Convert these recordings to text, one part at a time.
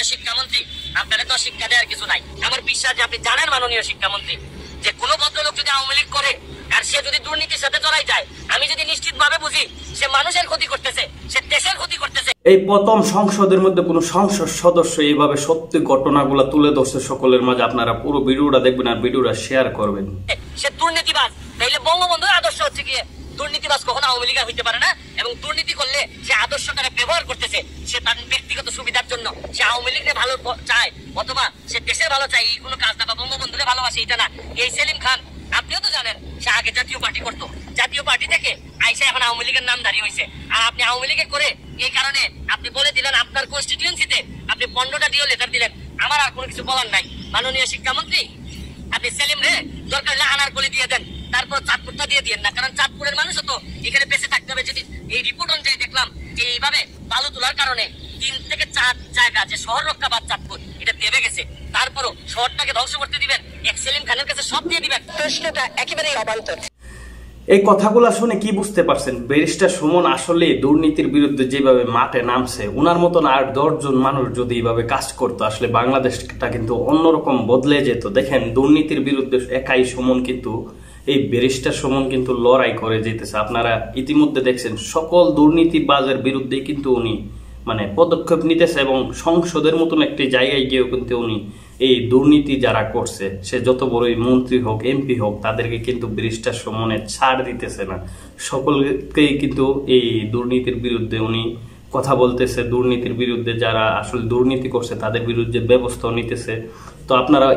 মাননীয় শিক্ষামন্ত্রী, আপনারা তো শিক্ষা দেওয়ার কিছু নাই। আমার বিশ্বাস যে আপনি জানেন মাননীয় শিক্ষামন্ত্রী, যে কোনো ভদ্রলোক যদি আওয়ামী লীগ করে আর সে যদি দুর্নীতির সাথে জড়াই যায়, আমি যদি নিশ্চিত ভাবে বুঝি সে মানুষের ক্ষতি করতেছে, সে দেশের ক্ষতি করতেছে। এই প্রথম সংসদের মধ্যে কোন সংসদ সদস্য এইভাবে সত্যি ঘটনাগুলো তুলে ধরছে সকলের মাঝে। আপনারা পুরো ভিডিওটা দেখবেন আর ভিডিওটা শেয়ার করবেন। সে দুর্নীতিবাজ, তাইলে বঙ্গবন্ধুর আদর্শ হচ্ছে গিয়ে দুর্নীতিবাজ কখনো আওয়ামী লীগ হইতে পারে না। এবং দুর্নীতি করলে যে আদর্শটাকে ব্যবহার করতেছে সে তার ব্যক্তিগত সুবিধার জন্য, সে আওয়ামী লীগকে ভালো চায় অথবা সে দেশের ভালো চায়, এই কোনো কাজ না, বা বঙ্গবন্ধুকে ভালোবাসে এটা না। এই সেলিম খান আপনিও তো জানেন সে আগে জাতীয় পার্টি করতো, জাতীয় পার্টি থেকে আইসা এখন আওয়ামী লীগের নাম দাঁড়িয়ে হয়েছে। আর আপনি আওয়ামী লীগে করে এই কারণে আপনি বলে দিলেন আপনার কনস্টিটিউয়েন্সিতে আপনি 15টা ডিও লেটার দিলেন। আমার আর কোনো কিছু বলার নাই মাননীয় শিক্ষামন্ত্রী, আপনি সেলিম রে দরকার হলে আনারকলি দিয়ে দেন, তারপর চাঁদপুরটা দিয়ে দিয়েন না, কারণ চাঁদপুরের মানুষও তো এখানে বেঁচে থাকতে হবে। যদি এই রিপোর্ট অনুযায়ী দেখলাম যে এইভাবে বালু তোলার কারণে 3 থেকে 4 জায়গা যে শহর রক্ষা বা চাঁদপুর এটা দেবে গেছে, তারপরও শহরটাকে ধ্বংস করতে দিবেন, এক সেলিম খানের কাছে সব দিয়ে দিবেন। প্রশ্নটা একেবারেই অবান্তর। এই কথাগুলো শুনে কি বুঝতে পারছেন? ব্যারিস্টার সুমন আসলে দুর্নীতির বিরুদ্ধে যেভাবে মাঠে নামছে, উনার মতন আর 10 জন মানুষ যদি এইভাবে কাজ করতো, আসলে বাংলাদেশটা কিন্তু অন্যরকম বদলে যেত। দেখেন, দুর্নীতির বিরুদ্ধে একাই সুমন কিন্তু, এই ব্যারিস্টার সুমন কিন্তু লড়াই করে যেতেছে। আপনারা ইতিমধ্যে দেখছেন সকল দুর্নীতিবাজের বিরুদ্ধে কিন্তু উনি মানে পদক্ষেপ নিতেছে, এবং সংসদের মতন একটি জায়গায় গিয়েও কিন্তু উনি এই দুর্নীতি যারা করছে, সে যত বড়ই মন্ত্রী হোক, এমপি হোক, তাদেরকে কিন্তু ব্যারিস্টার সুমনে ছাড় দিতেছে না। সকলকেই কিন্তু এই দুর্নীতির বিরুদ্ধে উনি কথা বলতেছে, দুর্নীতির বিরুদ্ধে যারা আসলে দুর্নীতি করছে তাদের বিরুদ্ধে ব্যবস্থা নিতেছে। তো আপনারা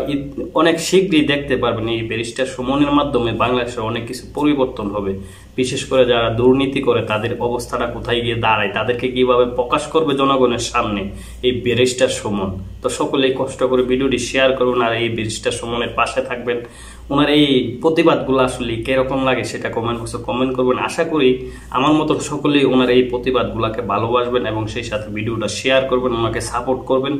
অনেক শীঘ্রই দেখতে পারবেন এই ব্যারিস্টার সুমনের মাধ্যমে বাংলাদেশে অনেক কিছু পরিবর্তন হবে। বিশেষ করে যারা দুর্নীতি করে তাদের অবস্থাটা কোথায় গিয়ে দাঁড়ায়, তাদেরকে কিভাবে প্রকাশ করবে জনগণের সামনে এই ব্যারিস্টার সুমন। তো সকলেই কষ্ট করে ভিডিওটি শেয়ার করুন আর এই ব্যারিস্টার সুমনের পাশে থাকবেন। ওনার এই প্রতিবাদগুলো আসলে কিরকম লাগে সেটা কমেন্ট বক্সে কমেন্ট করবেন। আশা করি আমার মতন সকলেই ওনার এই প্রতিবাদগুলোকে ভালোবাসবেন এবং সেই সাথে ভিডিওটা শেয়ার করবেন, ওনাকে সাপোর্ট করবেন।